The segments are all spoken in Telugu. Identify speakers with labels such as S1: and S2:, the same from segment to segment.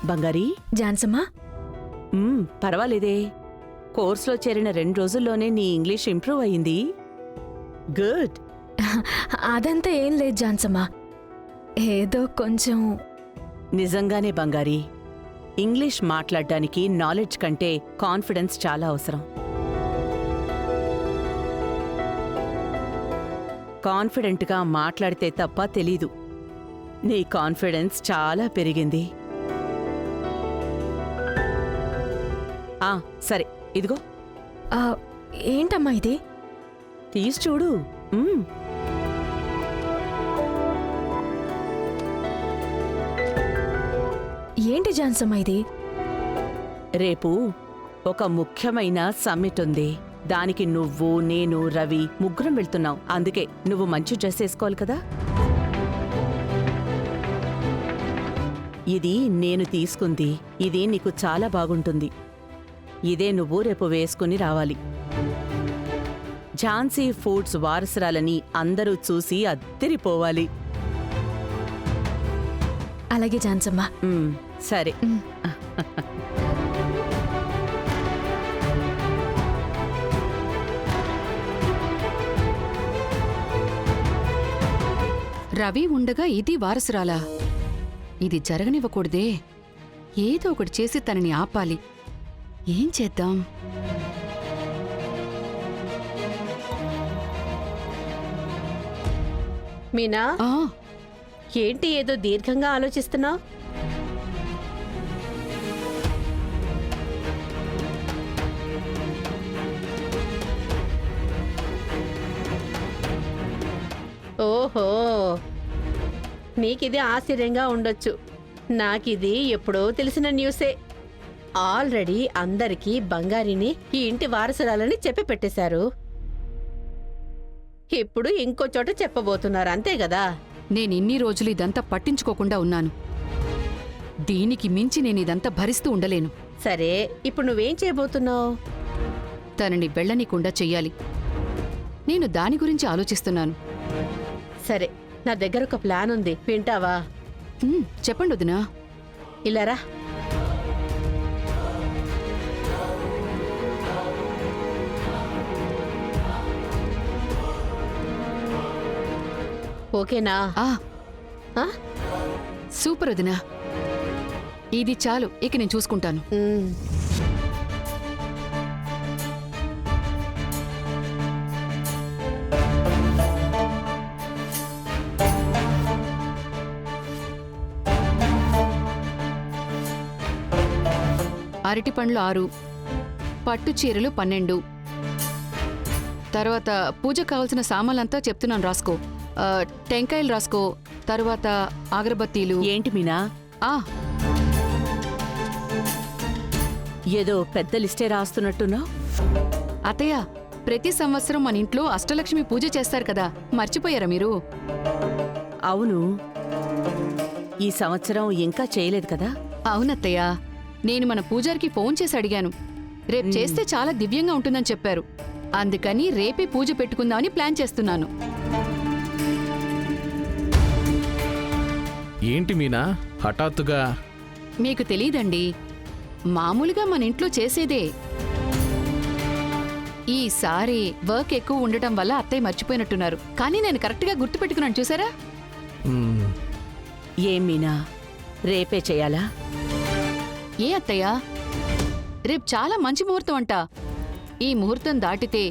S1: బంగారీ.
S2: జాన్సమ్మా.
S1: పర్వాలేదే. కోర్సులో చేరిన 2 రోజుల్లోనే నీ ఇంగ్లీష్ ఇంప్రూవ్ అయ్యింది. గుడ్.
S2: అదంతా ఏం లేదు జాన్సమ్మా, ఏదో కొంచెం.
S1: నిజంగానే బంగారీ, ఇంగ్లీష్ మాట్లాడడానికి నాలెడ్జ్ కంటే కాన్ఫిడెన్స్ చాలా అవసరం. కాన్ఫిడెంట్గా మాట్లాడితే తప్ప తెలీదు. నీ కాన్ఫిడెన్స్ చాలా పెరిగింది. సరే, ఇదిగో.
S2: ఏంటమ్మా ఇది?
S1: తీసి చూడు.
S2: ఏంటి జాన్సమ్మా ఇది?
S1: రేపు ఒక ముఖ్యమైన సమ్మిట్ ఉంది. దానికి నువ్వు, నేను, రవి ముగ్గురం వెళ్తున్నాం. అందుకే నువ్వు మంచి డ్రెస్ వేసుకోవాలి కదా. ఇది నేను తీసుకుంది. ఇది నీకు చాలా బాగుంటుంది. ఇదే నువ్వు రేపు వేసుకుని రావాలి. ఝాన్సీ ఫుడ్స్ వారసురాలని అందరూ చూసి అద్దిరిపోవాలి.
S2: అలాగే జాన్సమ్మా.
S1: సరే.
S3: రవి ఉండగా ఇది వారసురాలా? ఇది జరగనివ్వకూడదే. ఏదో ఒకటి చేసి తనని ఆపాలి. ఏం చేద్దాం?
S4: మీనా, ఏంటి ఏదో దీర్ఘంగా ఆలోచిస్తున్నావు? ఓహో, నీకిది ఆశ్చర్యంగా ఉండొచ్చు. నాకిది ఎప్పుడో తెలిసిన న్యూసే. ఆల్రెడీ అందరికీ బంగారిని ఈ ఇంటి వారసురాలని చెప్పి పెట్టేశారు. ఇప్పుడు ఇంకో చోట చెప్పబోతున్నారు, అంతే కదా?
S3: నేనిన్ని రోజులు ఇదంతా పట్టించుకోకుండా ఉన్నాను. దీనికి మించి నేనిదంతా భరిస్తూ ఉండలేను.
S4: సరే, ఇప్పుడు నువ్వేం చేయబోతున్నావు?
S3: తనని వెళ్ళనీకుండా చెయ్యాలి. నేను దాని గురించి ఆలోచిస్తున్నాను.
S4: సరే, నా దగ్గర ఒక ప్లాన్ ఉంది, వింటావా?
S3: చెప్పండి వదినా.
S4: ఇలారా. ఓకేనా?
S3: సూపర్ వదినా. ఇది చాలు, ఇక నేను చూసుకుంటాను. అరటి పండ్లు 6, పట్టు చీరలు 12. తర్వాత పూజ కావాల్సిన సామాన్లంతా చెప్తున్నాను, రాసుకో. టెంకాయలు రాసుకో. తర్వాత అగరబత్తీలు.
S1: ఏంటి మీనా, ఏదో పెద్ద లిస్టే రాస్తున్నట్టున్నావు.
S3: అత్తయ్య, ప్రతి సంవత్సరం మన ఇంట్లో అష్టలక్ష్మి పూజ చేస్తారు కదా, మర్చిపోయారా మీరు?
S1: అవును, ఈ సంవత్సరం ఇంకా చేయలేదు కదా.
S3: అవునత్తయ్య, నేను మన పూజారికి ఫోన్ చేసి అడిగాను. రేపు చేస్తే చాలా దివ్యంగా ఉంటుందని చెప్పారు. అందుకని రేపే పూజ పెట్టుకుందామని ప్లాన్ చేస్తున్నాను.
S5: ఏంటి మీనా హఠాత్తుగా?
S3: మీకు తెలీదండి, మామూలుగా మన ఇంట్లో చేసేదే. ఈసారి వర్క్ ఎక్కువ ఉండటం వల్ల అత్తయ్య మర్చిపోయినట్టున్నారు. కానీ నేను కరెక్ట్గా గుర్తుపెట్టుకున్నాను, చూసారా?
S1: ఏం మీనా, రేపే చేయాలా?
S3: ఏ అత్తయ్య, రేపు చాలా మంచి ముహూర్తం అంట. ఈ ముహూర్తం దాటితే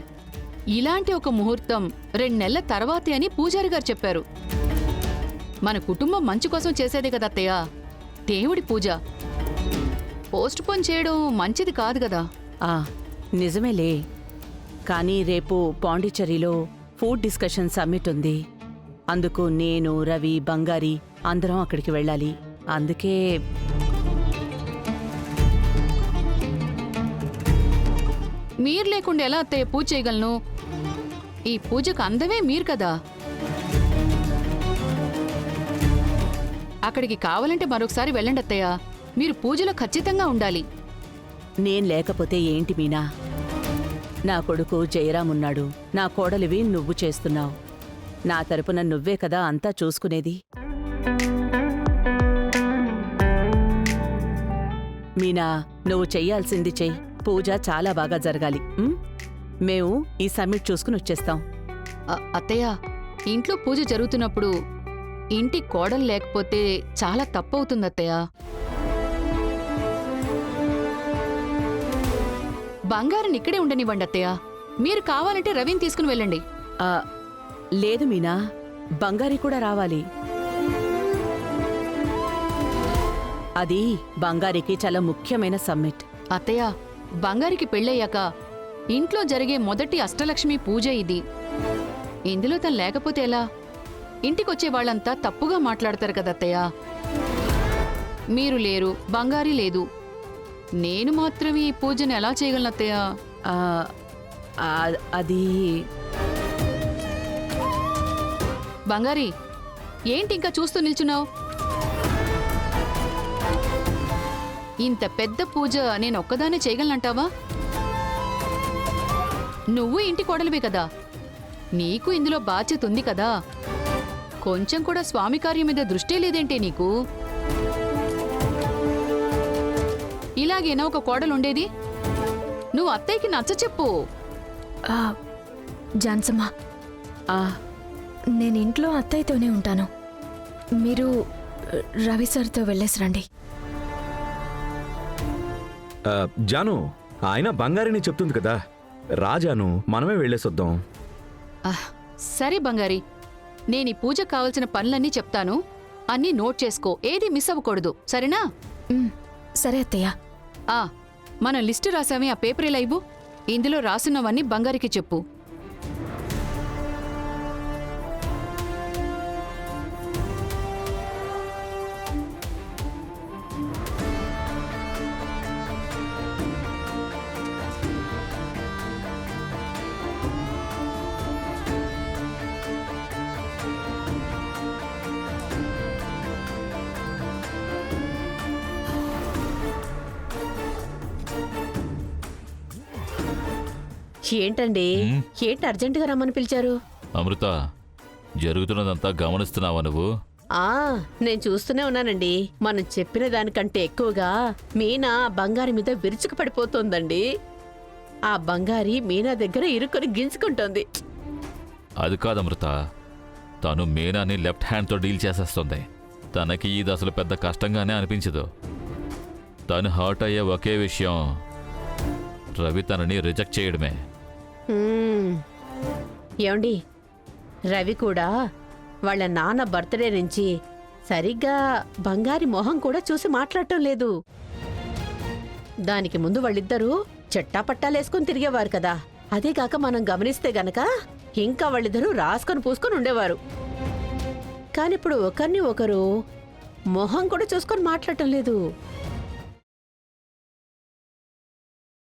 S3: ఇలాంటి ఒక ముహూర్తం 2 నెలల తర్వాతే అని పూజారి గారు చెప్పారు. మన కుటుంబం మంచి కోసం చేసేదే కదా అత్తయ్య, దేవుడి పూజ. పోస్ట్ పోన్ చేయడం మంచిది కాదు కదా.
S1: నిజమేలే, కానీ రేపు పాండిచ్చేరిలో ఫుడ్ డిస్కషన్ సమ్మిట్ ఉంది. అందుకు నేను, రవి, బంగారి అందరం అక్కడికి వెళ్ళాలి. అందుకే
S3: మీరు లేకుండా ఎలా అత్తయ్య పూజ చేయగలను? ఈ పూజకు అందమే మీరు కదా. అక్కడికి కావాలంటే మరొకసారి వెళ్ళండి అత్తయ్య. మీరు పూజలో ఖచ్చితంగా ఉండాలి.
S1: నేను లేకపోతే ఏంటి మీనా? నా కొడుకు జయరాం ఉన్నాడు, నా కోడలివి నువ్వు చేస్తున్నావు. నా తరపున నువ్వే కదా అంతా చూసుకునేది. మీనా, నువ్వు చెయ్యాల్సింది చెయ్యి. పూజ చాలా బాగా జరగాలి. మేము ఈ సమ్మిట్ చూసుకుని వచ్చేస్తాం.
S3: అత్తయ్య, ఇంట్లో పూజ జరుగుతున్నప్పుడు ఇంటి కోడలు లేకపోతే చాలా తప్పవుతుంది అత్తయ్య. బంగారం ఇక్కడే ఉండనివ్వండి అత్తయ్య. మీరు కావాలంటే రవిని తీసుకుని వెళ్ళండి.
S1: ఆ, లేదు మీనా, బంగారి కూడా రావాలి. అది బంగారికి చాలా ముఖ్యమైన సమ్మిట్.
S3: అత్తయ్య, బంగారికి పెళ్ళయ్యాక ఇంట్లో జరిగే మొదటి అష్టలక్ష్మి పూజ ఇది. ఇందులో తను లేకపోతే ఎలా? ఇంటికొచ్చే వాళ్ళంతా తప్పుగా మాట్లాడతారు కదా అత్తయ్య. మీరు లేరు, బంగారి లేదు, నేను మాత్రం ఈ పూజను ఎలా చేయగలను అత్తయ్య?
S1: ఆ, అది
S3: బంగారి, ఏంటి ఇంకా చూస్తూ నిల్చున్నావు? ఇంత పెద్ద పూజ నేను ఒక్కదానే చేయగలనంటావా? నువ్వు ఇంటి కోడలివే కదా, నీకు ఇందులో బాధ్యత ఉంది కదా. కొంచెం కూడా స్వామి కార్యం మీద దృష్టి లేదేంటే నీకు? ఇలాగేనా ఒక కోడలుండేది? నువ్వు అత్తయ్యకి నచ్చ చెప్పు.
S2: ఆ, జాన్సమ్మా,
S1: ఆ,
S2: నేను ఇంట్లో అత్తయ్యతోనే ఉంటాను. మీరు రవి సార్తో వెళ్ళేసి రండి.
S6: జాను, ఆయన బంగారిని చెప్తుంది కదా, రాజాను మనమే వెళ్ళేసొద్దాం.
S3: సరే బంగారి, నేను ఈ పూజకు కావలసిన పనులన్నీ చెప్తాను. అన్నీ నోట్ చేసుకో, ఏది మిస్ అవ్వకూడదు, సరేనా?
S2: సరే అత్తయ్య.
S3: మనం లిస్టు రాసామే, ఆ పేపర్ ఇలా ఇవ్వు. ఇందులో రాసున్నవన్నీ బంగారికి చెప్పు.
S4: ఏంటండి, ఏంటి అర్జెంటుగా రమ్మని పిలిచారు?
S7: అమృత, జరుగుతున్నదంతా గమనిస్తున్నావా నువ్వు?
S4: నేను చూస్తూనే ఉన్నానండి. మనం చెప్పిన దానికంటే ఎక్కువగా మీనా బంగారి మీద విరుచుకు పడిపోతోందండి. ఆ బంగారి మీనా దగ్గర ఇరుకొని గింజుకుంటోంది.
S7: అది కాదు అమృత, తను మీనాని లెఫ్ట్ హ్యాండ్తో డీల్ చేసేస్తుంది. తనకి ఇది అసలు పెద్ద కష్టంగానే అనిపించదు. తను హర్ట్ అయ్యే ఒకే విషయం, రవి తనని రిజెక్ట్ చేయడమే.
S4: ఏమండి, రవి కూడా వాళ్ళ నాన్న బర్త్డే నుంచి సరిగ్గా బంగారి మొహం కూడా చూసి మాట్లాడటం లేదు. దానికి ముందు వాళ్ళిద్దరూ చెట్టాపట్టాలేసుకుని తిరిగేవారు కదా. అదేగాక మనం గమనిస్తే గనక ఇంకా వాళ్ళిద్దరూ రాసుకొని పూసుకొని ఉండేవారు. కానిప్పుడు ఒకరిని ఒకరు మొహం కూడా చూసుకొని మాట్లాడటం లేదు.